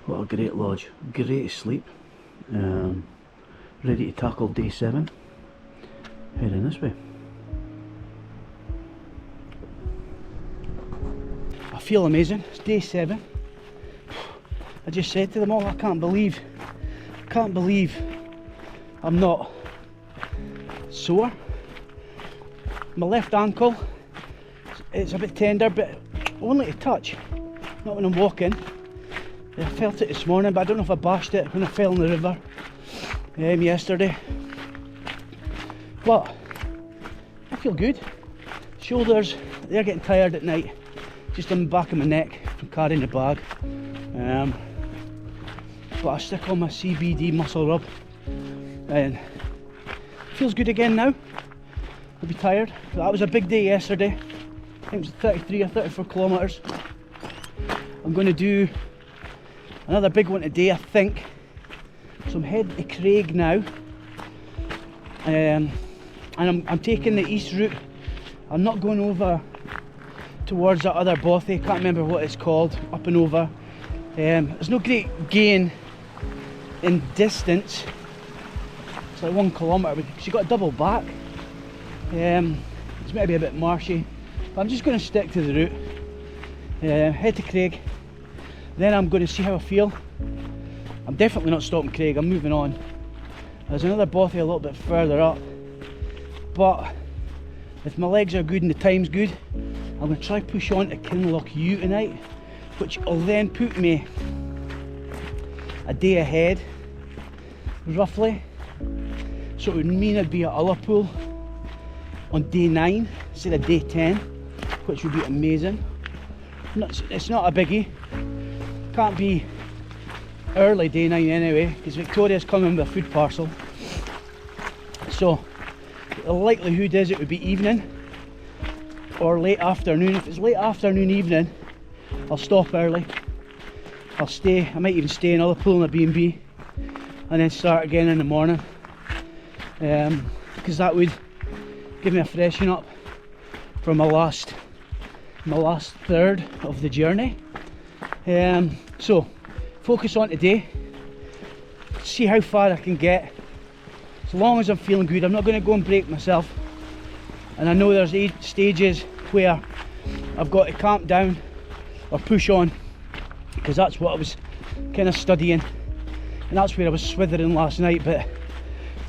What a great lodge, great sleep. Ready to tackle day 7. Heading this way. I feel amazing. It's day 7. I just said to them all, I can't believe I'm not sore. My left ankle, it's a bit tender, but only to touch, not when I'm walking. I felt it this morning, but I don't know if I bashed it when I fell in the river yesterday. But I feel good. Shoulders, they're getting tired at night, just on the back of my neck from carrying the bag. But I stick on my CBD muscle rub and feels good again now. I'll be tired. That was a big day yesterday. I think it was 33 or 34 kilometres. I'm going to do another big one today, I think. So I'm heading to Craig now, and I'm taking the east route. I'm not going over towards that other bothy, can't remember what it's called, up and over. There's no great gain in distance. It's like 1 kilometre because you've got to double back. It's maybe a bit marshy, but I'm just going to stick to the route. Head to Craig, then I'm going to see how I feel. I'm definitely not stopping Craig, I'm moving on. There's another bothy a little bit further up, but if my legs are good and the time's good, I'm going to try push on to Kinloch U tonight, which will then put me a day ahead, roughly. So it would mean I'd be at Ullapool on day 9 instead of day 10, which would be amazing. It's not a biggie, can't be early day 9 anyway, because Victoria's coming with a food parcel. So the likelihood is it would be evening or late afternoon. If it's late afternoon, evening, I'll stop early. I'll stay, I might even stay in Ullapool in a B&B and then start again in the morning, because that would give me a freshen up for my last third of the journey. So focus on today, see how far I can get. As long as I'm feeling good, I'm not going to go and break myself. And I know there's 8 stages where I've got to calm down or push on, because that's what I was kind of studying, and that's where I was swithering last night. But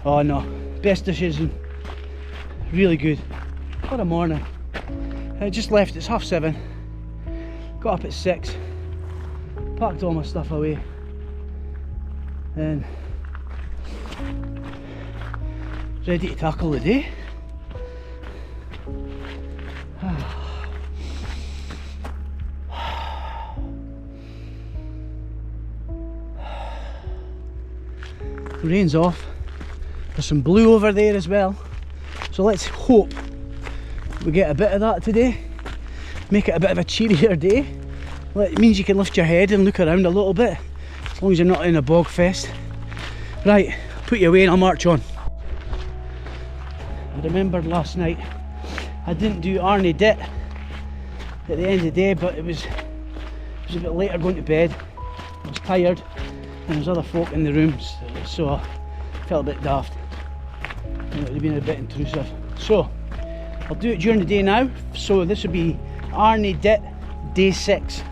oh no, best decision, really good. What a morning. I just left, it's 7:30, got up at 6, packed all my stuff away, and ready to tackle the day. The rain's off, there's some blue over there as well, so let's hope we get a bit of that today, make it a bit of a cheerier day. Well, it means you can lift your head and look around a little bit, as long as you're not in a bog fest. Right, put you away and I'll march on. I remembered last night I didn't do Arnie Dit at the end of the day, but it was a bit later going to bed. I was tired and there was other folk in the rooms, so I felt a bit daft and it would have been a bit intrusive. So I'll do it during the day now. So this will be Arnie Dit day 6.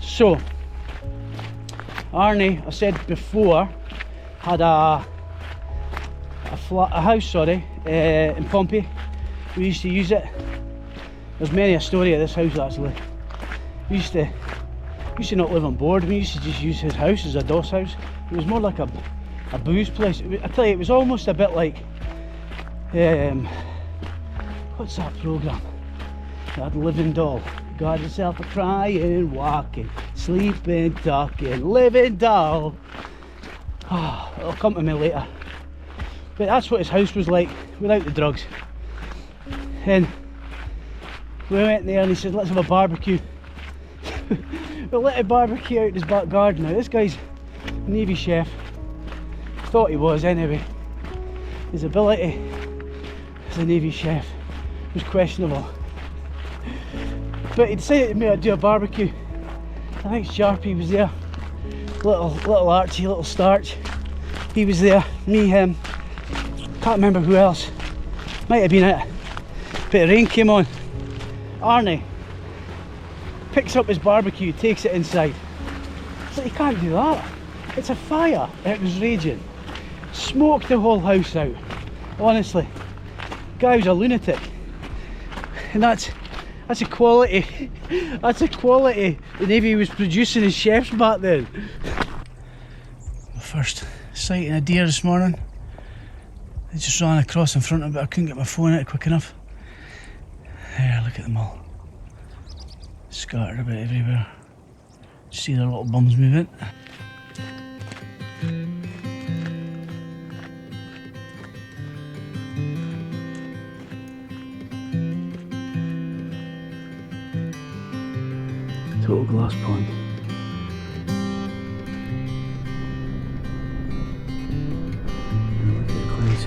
So Arnie, I said before, had a house in Pompey. We used to use it. There's many a story of this house actually. We used to not live on board. We used to just use his house as a doss house. It was more like a booze place. I tell you, it was almost a bit like what's that programme? That living doll. Got yourself a crying, walking, sleeping, talking, living doll. Oh, it'll come to me later. But that's what his house was like without the drugs. And we went there and he said, let's have a barbecue. We let a barbecue out in his back garden. Now this guy's a Navy chef. Thought he was anyway. His ability as a Navy chef was questionable. But he decided to make us do a barbecue. I think Sharpie was there. little Archie, little Starch. He was there, me, him, can't remember who else. Might have been it. Bit of rain came on. Arnie picks up his barbecue, takes it inside. It's like, you can't do that. It's a fire. It was raging. Smoked the whole house out. Honestly, guy was a lunatic. And that's a quality. That's a quality the Navy was producing as chefs back then. My first sighting a deer this morning. I just ran across in front of it, but I couldn't get my phone out quick enough. There, look at them all. Scattered about everywhere. See their little bums moving. Total glass pond. And look at the clouds.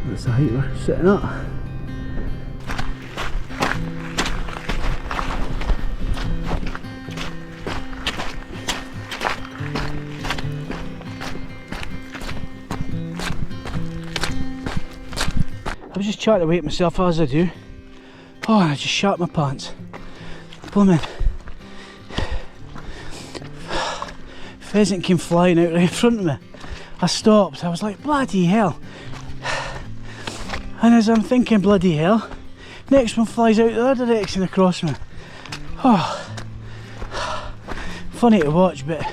That's the height we're sitting at. I was just chatting away to myself as I do. Oh, I just shat my pants. Blooming pheasant came flying out right in front of me. I stopped, I was like, bloody hell. And as I'm thinking bloody hell, next one flies out the other direction across me. Oh, funny to watch, but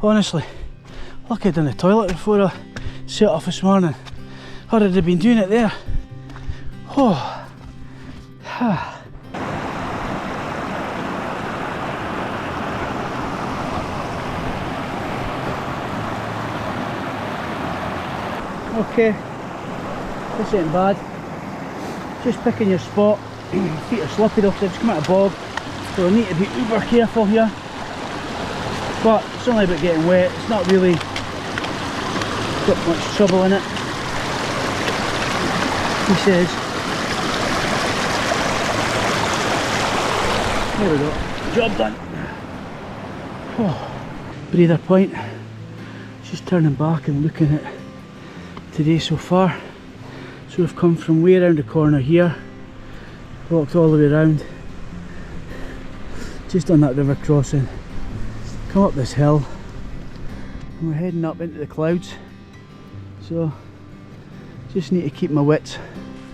honestly, lucky I'd done the toilet before I set off this morning, or I'd have been doing it there. Oh. Okay, this ain't bad. Just picking your spot. Feet are slippy though, because I've just come out of bog, so I need to be uber careful here. But it's only about getting wet, it's not really got much trouble in it. He says. There we go, job done. Oh, breather point. Just turning back and looking at today so far. So we've come from way around the corner here, walked all the way around, just on that river crossing, come up this hill, and we're heading up into the clouds. So just need to keep my wits.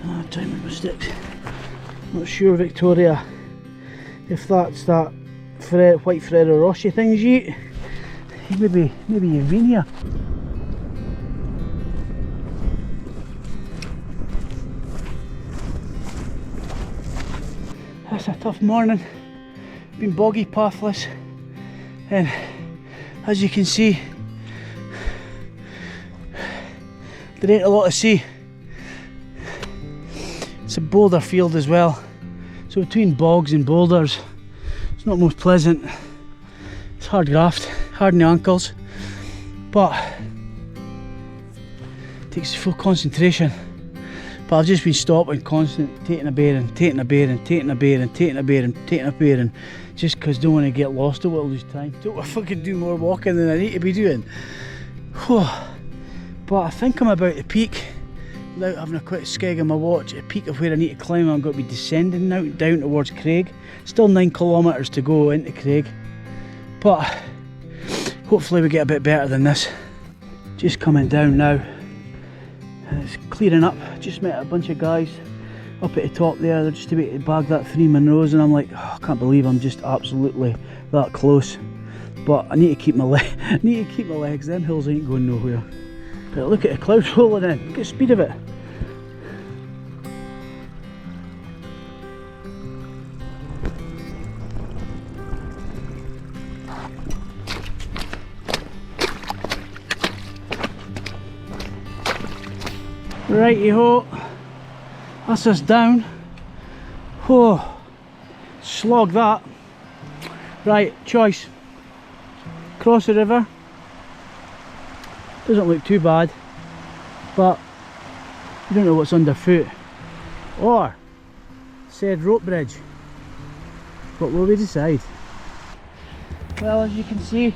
I'm trying to make my sticks. Not sure, Victoria, if that's that white Ferrero Rocher things you eat. Maybe you've been here. It's a tough morning, been boggy, pathless, and as you can see, there ain't a lot to see. It's a boulder field as well, so between bogs and boulders, it's not most pleasant. It's hard graft, hard in the ankles, but it takes full concentration. But I've just been stopping constant, taking a bearing, taking a bearing, taking a bearing, taking a bearing, taking a bearing, just because I don't want to get lost or lose time. Don't want to fucking do more walking than I need to be doing. But I think I'm about the peak, without having a quick skeg on my watch, a peak of where I need to climb. I'm going to be descending now, down towards Craig. Still 9 kilometres to go into Craig, but hopefully we get a bit better than this. Just coming down now. It's clearing up. Just met a bunch of guys up at the top there. They're just about to bag that 3 Monroes, and I'm like, oh, I can't believe I'm just absolutely that close. But I need to keep my legs. Them hills ain't going nowhere. But look at the clouds rolling in. Look at the speed of it. Righty-ho, that's us down. Oh, slog that. Right, choice. Cross the river. Doesn't look too bad, but you don't know what's underfoot. Or said rope bridge. What will we decide? Well, as you can see,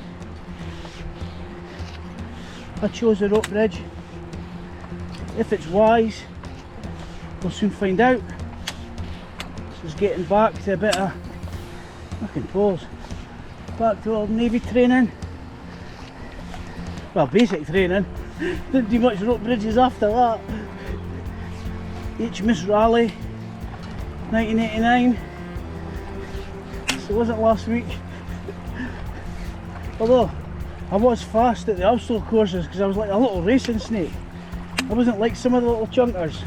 I chose the rope bridge. If it's wise, we'll soon find out. This is getting back to a bit of fucking poles. Back to old Navy training. Well, basic training. Didn't do much rope bridges after that. HMS Raleigh, 1989. So it wasn't last week. Although I was fast at the obstacle courses because I was like a little racing snake. I wasn't like some of the little chunkers.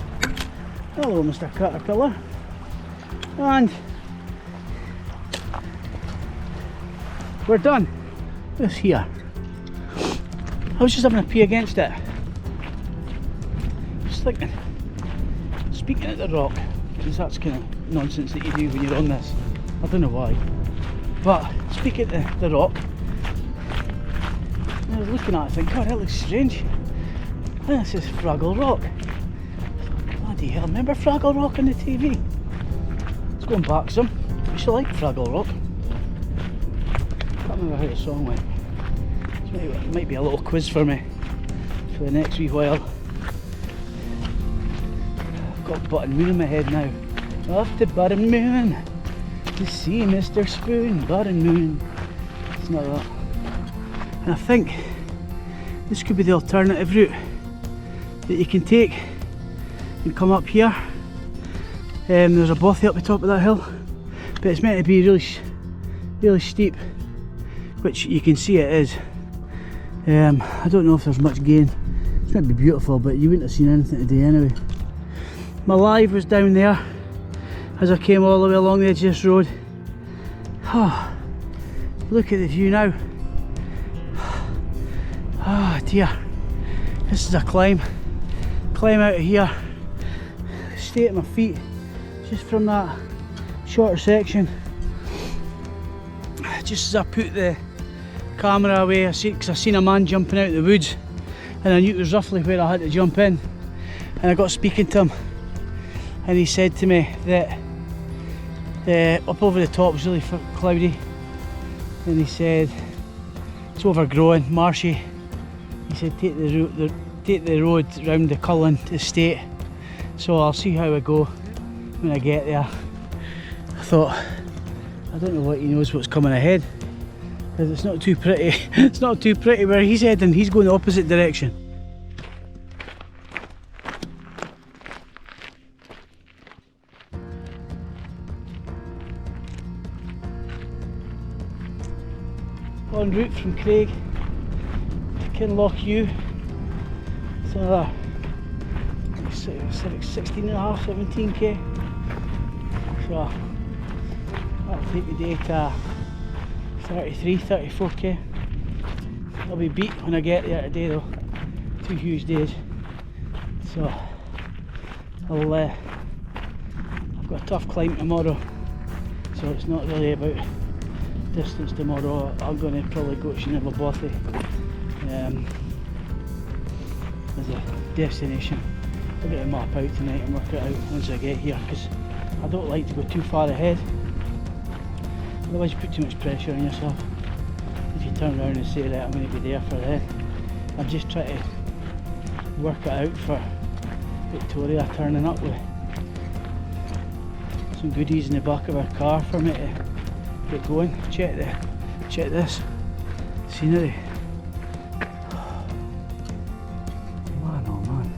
Hello, Mr. Caterpillar. And we're done. This here. I was just having a pee against it. Just thinking, speaking at the rock, because that's kind of nonsense that you do when you're on this. I don't know why. But speaking at the rock, I was looking at it thinking, God, that looks strange. And this is Fraggle Rock. Bloody hell, remember Fraggle Rock on the TV? Let's go and back some. I used to like Fraggle Rock. Can't remember how the song went. So it might be a little quiz for me for the next wee while. I've got Button Moon in my head now. Off to Button Moon to see Mr. Spoon. Button Moon. It's not that. And I think this could be the alternative route that you can take and come up here. There's a bothy up the top of that hill, but it's meant to be really steep, which you can see it is. I don't know if there's much gain. It's meant to be beautiful, but you wouldn't have seen anything today anyway. My live was down there as I came all the way along the edge of this road. Oh, look at the view now. Oh dear, this is a climb out of here. Stay at my feet just from that shorter section. Just as I put the camera away, I seen a man jumping out of the woods, and I knew it was roughly where I had to jump in, and I got speaking to him, and he said to me that up over the top was really cloudy, and he said it's overgrown, marshy. He said take the road round the Cullen estate. So I'll see how I go when I get there. I thought, I don't know what he knows what's coming ahead, because it's not too pretty. It's not too pretty where he's heading. He's going the opposite direction. En route from Craig to Kinloch-U. It's another 16.5, 17k. So that'll take the day to 33, 34k. I'll be beat when I get there today though. 2 huge days. So I've got a tough climb tomorrow. So it's not really about distance tomorrow. I'm going to probably go to Shinababothy as a destination. I'll get a map out tonight and work it out once I get here, because I don't like to go too far ahead. Otherwise you put too much pressure on yourself. If you turn around and say that I'm going to be there for then, I'm just trying to work it out for Victoria turning up with some goodies in the back of her car for me to get going. Check this scenery. Man, oh man.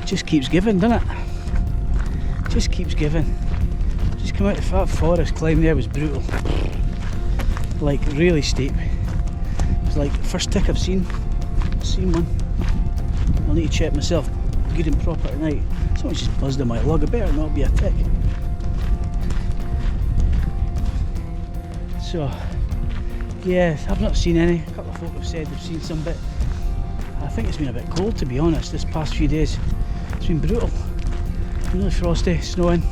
It just keeps giving, doesn't it? Just keeps giving. Just come out of that forest climb there was brutal. Like really steep. It was like the first tick I've seen one. I'll need to check myself good and proper tonight. Someone's just buzzed in my lug. It better not be a tick. So yeah, I've not seen any. A couple of folk have said they've seen some bit. I think it's been a bit cold, to be honest, this past few days. It's been brutal. Really frosty, snowing.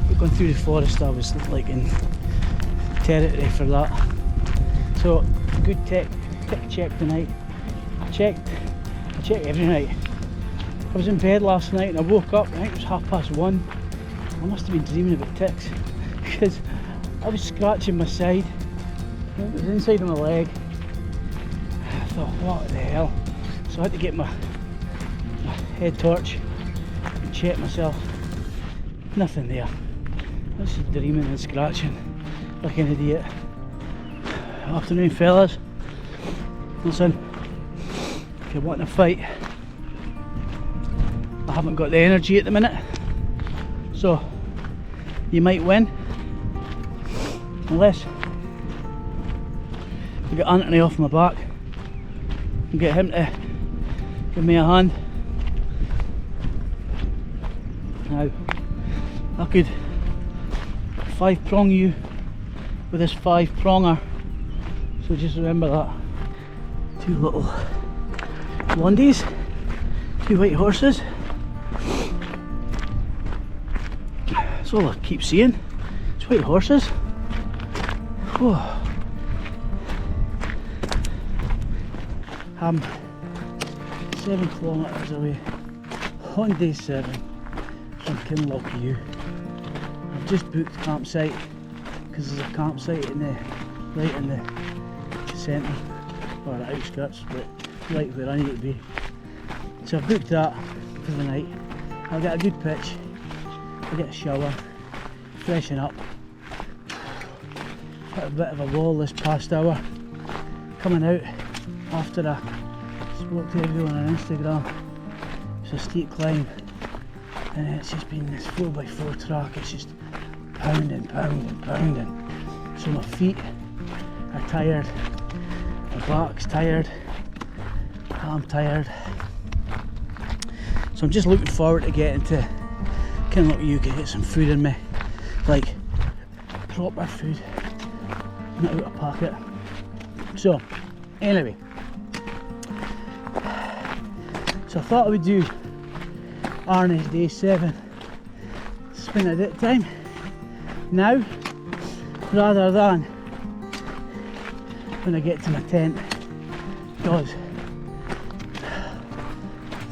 But going through the forest, I was like in territory for that. So good tick check tonight. I check every night. I was in bed last night and I woke up, I think it was 1:30. I must have been dreaming about ticks because I was scratching my side It was inside of my leg. I thought, what the hell? So I had to get my head torch and check myself. Nothing there. I was just dreaming and scratching like an idiot. Afternoon, fellas. Listen, if you're wanting to fight, I haven't got the energy at the minute, so you might win unless I get Anthony off my back and get him to give me a hand. Now I could 5-prong you with this 5-pronger, so just remember that. 2 little blondies, 2 white horses. That's all I keep seeing, it's white horses. Whew. I'm 7 kilometres away on day 7 from Kinlochview. I've just booked campsite because there's a campsite right in the centre, or the outskirts, but right where I need to be. So I've booked that for the night. I'll get a good pitch, I'll get a shower, freshen up, hit a bit of a wall this past hour. Coming out after I spoke to everyone on Instagram, it's a steep climb and it's just been this 4x4 track, it's just pounding, pounding, pounding. So my feet are tired, my back's tired, I'm tired. So I'm just looking forward to getting to Kinlochview to get some food in me, like proper food, not out of pocket. So anyway, so I thought I would do Arnie's day 7 spin a dip time now rather than when I get to my tent, because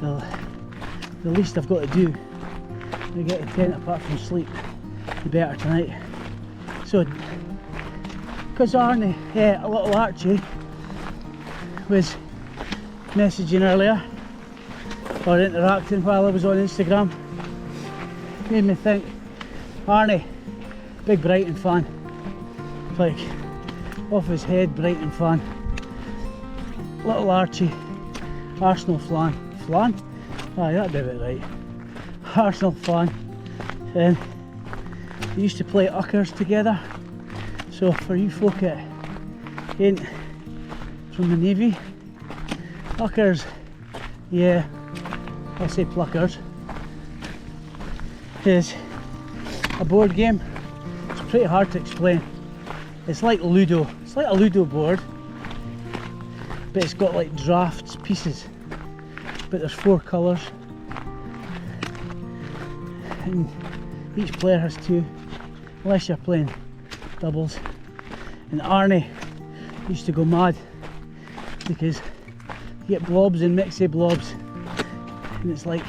the least I've got to do to get a tent apart from sleep, the better tonight. So because Arnie, a little Archie, was messaging earlier or interacting while I was on Instagram, made me think, Arnie, big Brighton fan, like off his head Brighton fan. Little Archie, Arsenal flan? Aye, that'd be a bit right. Arsenal fan, and we used to play Uckers together. So for you folk that ain't from the Navy, Uckers, yeah, I'll say pluckers, is a board game. It's pretty hard to explain. It's like Ludo. It's like a Ludo board, but it's got like drafts pieces. But there's 4 colours, and each player has 2, unless you're playing doubles. And Arnie used to go mad because you get blobs and mixy blobs, and it's like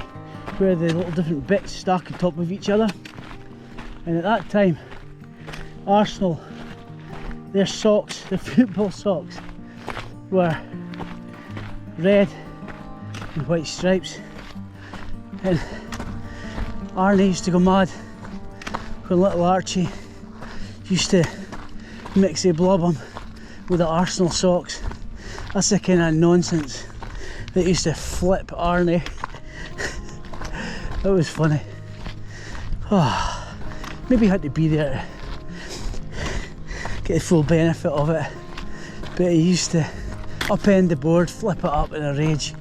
where the little different bits stack on top of each other. And at that time, Arsenal, their socks, their football socks, were red and white stripes, and Arnie used to go mad when little Archie used to mix a blob him with the Arsenal socks. That's the kind of nonsense that used to flip Arnie. It was funny. Oh, maybe I had to be there to get the full benefit of it, but he used to upend the board, flip it up in a rage,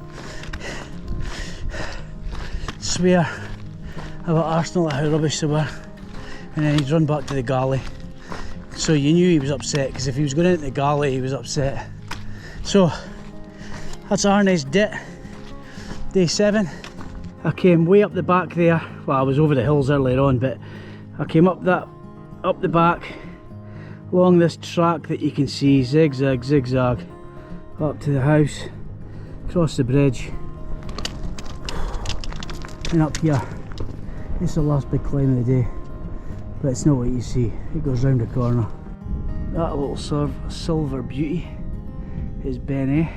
swear about Arsenal and how rubbish they were, and then he'd run back to the galley. So you knew he was upset, because if he was going into the galley he was upset. So that's Arnie's dit, day 7. I came way up the back there. Well, I was over the hills earlier on, but I came up the back along this track that you can see, zigzag, zigzag, up to the house, across the bridge, and up here. It's the last big climb of the day, but it's not what you see. It goes round the corner. That little silver beauty is Benny.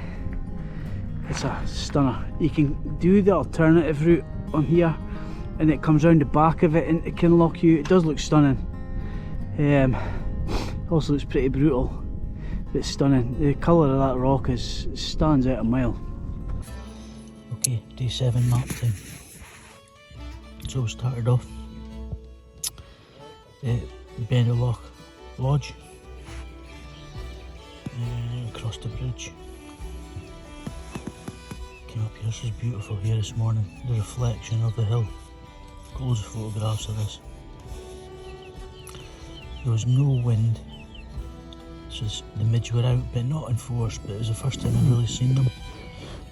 It's a stunner. You can do the alternative route on here and it comes round the back of it into Kinloch. It does look stunning. Also looks pretty brutal, but stunning. The colour of that rock stands out a mile. Okay, day 7 map time. So we started off at Bennyloch Lodge, across the bridge. Came up here. This was beautiful here this morning. The reflection of the hill. Got loads of photographs of this. There was no wind, so the mids were out, but not in force. But it was the first time I've really seen them.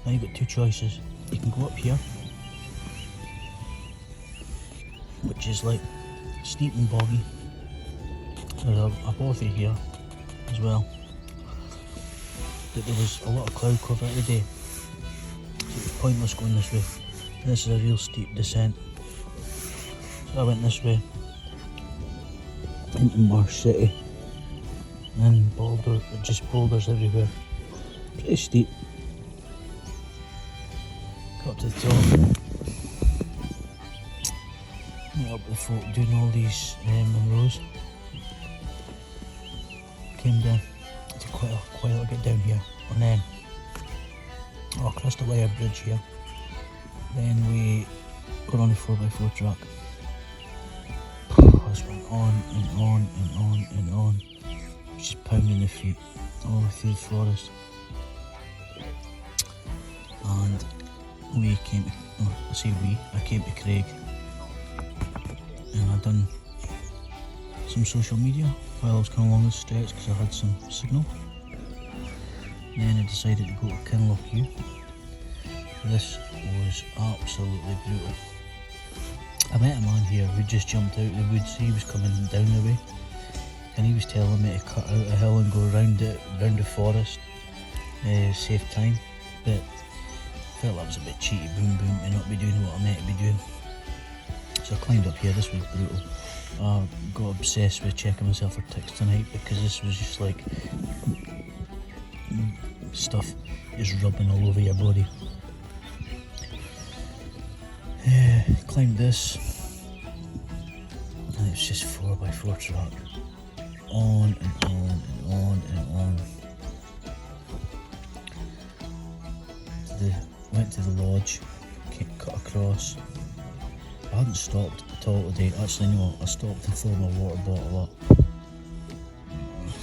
Now you've got two choices. You can go up here, which is like steep and boggy. There's a bothy here as well, but there was a lot of cloud cover today, so it was pointless going this way. This is a real steep descent, so I went this way into Marsh City and just boulders everywhere. Pretty steep. Got up to the top. Met up with folk doing all these Monroes. Came down. It took quite a while to get down here. And then across the wire bridge here. Then we got on the 4x4 truck. This went on and on and on and on. Just pounding the feet all through the forest. And we came to, I came to Craig. And I done some social media while I was coming along this stretch because I had some signal. And then I decided to go to Kinloch. This was absolutely brutal. I met a man here who just jumped out of the woods. He was coming down the way and he was telling me to cut out a hill and go round the forest, save time, but I felt that was a bit cheaty boom to not be doing what I meant to be doing. So I climbed up here. This was brutal. I got obsessed with checking myself for ticks tonight because this was just like stuff is rubbing all over your body. Climbed this and it's just 4x4 truck on and on and on and on. Went to the lodge, cut across. I hadn't stopped at all today. Actually no, I stopped to fill my water bottle up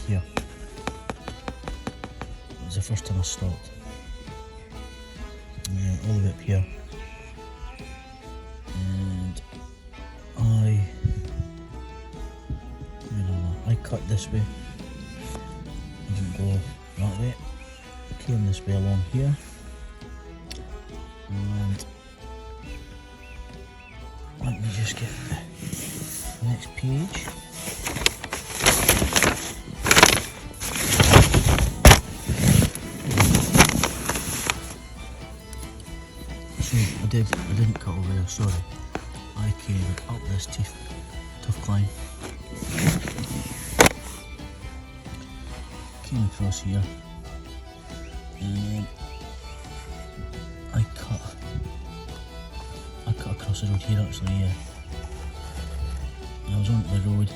here. It was the first time I stopped. All the way up here. And I cut this way. I didn't go that way. Came this way along here. And let me just get the next page. So I didn't cut over there, sorry. I came up this tough climb. Came across here. And I cut across the road here actually, yeah. And I was on the road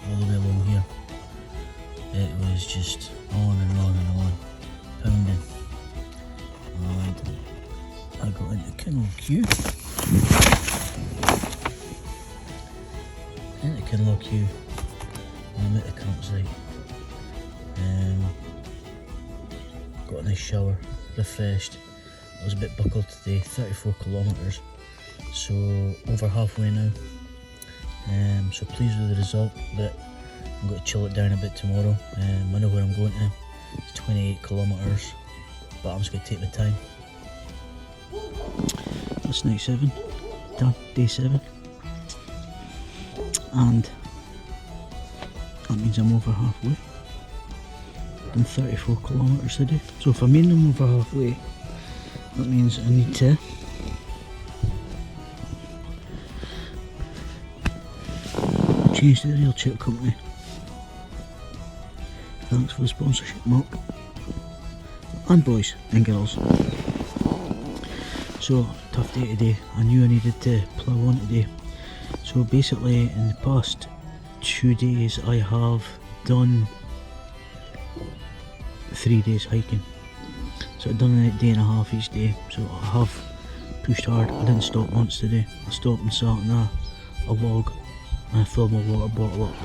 all the way along here. It was just on and on and on, pounding. And I got into Kinloch. Into Kinloch and I'm at the campsite. Got a nice shower, refreshed. I was a bit buckled today, 34 kilometres, so over halfway now. So pleased with the result, but I'm going to chill it down a bit tomorrow. I know where I'm going to. It's 28 kilometres, but I'm just going to take my time. That's night 7, done, day 7. And that means I'm over halfway. Done 34 kilometres a day. So if I mean I'm over halfway, that means I need to change to the real chip company. Thanks for the sponsorship, Mark. And boys and girls. So, tough day today. I knew I needed to plough on today. So basically in the past 2 days I have done 3 days hiking. So I've done a day and a half each day. So I have pushed hard. I didn't stop once today. I stopped and sat on a log and I filled my water bottle up.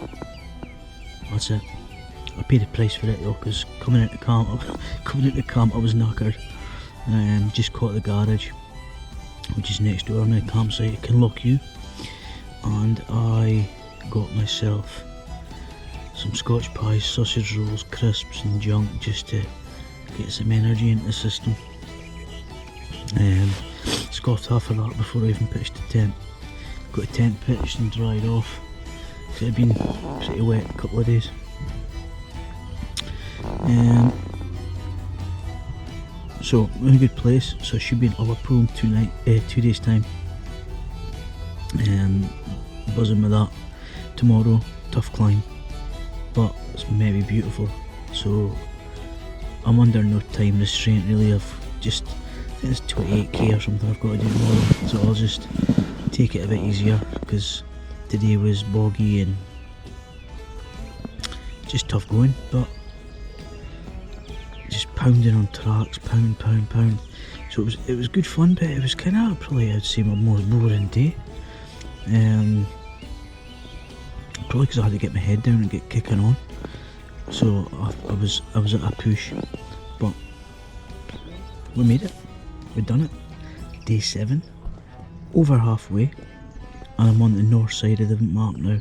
That's it. I paid the price for it though, because coming into camp I was knackered. Just caught the garage, which is next door on the campsite at Kinloch, and I got myself some Scotch pies, sausage rolls, crisps and junk just to get some energy into the system. Scoffed half of that before I even pitched the tent. Got a tent pitched and dried off. It had been pretty wet a couple of days. So in a good place, so I should be in Liverpool in 2 days time. Buzzing with that. Tomorrow, tough climb, but it's maybe beautiful. So I'm under no time restraint really. I think it's 28k or something I've got to do tomorrow, so I'll just take it a bit easier because today was boggy and just tough going, but just pounding on tracks, pound. So it was good fun, but it was kind of probably, I'd say, my most boring day. Probably because I had to get my head down and get kicking on. So I was at a push, but we made it. We've done it. Day 7, over halfway, and I'm on the north side of the mark now.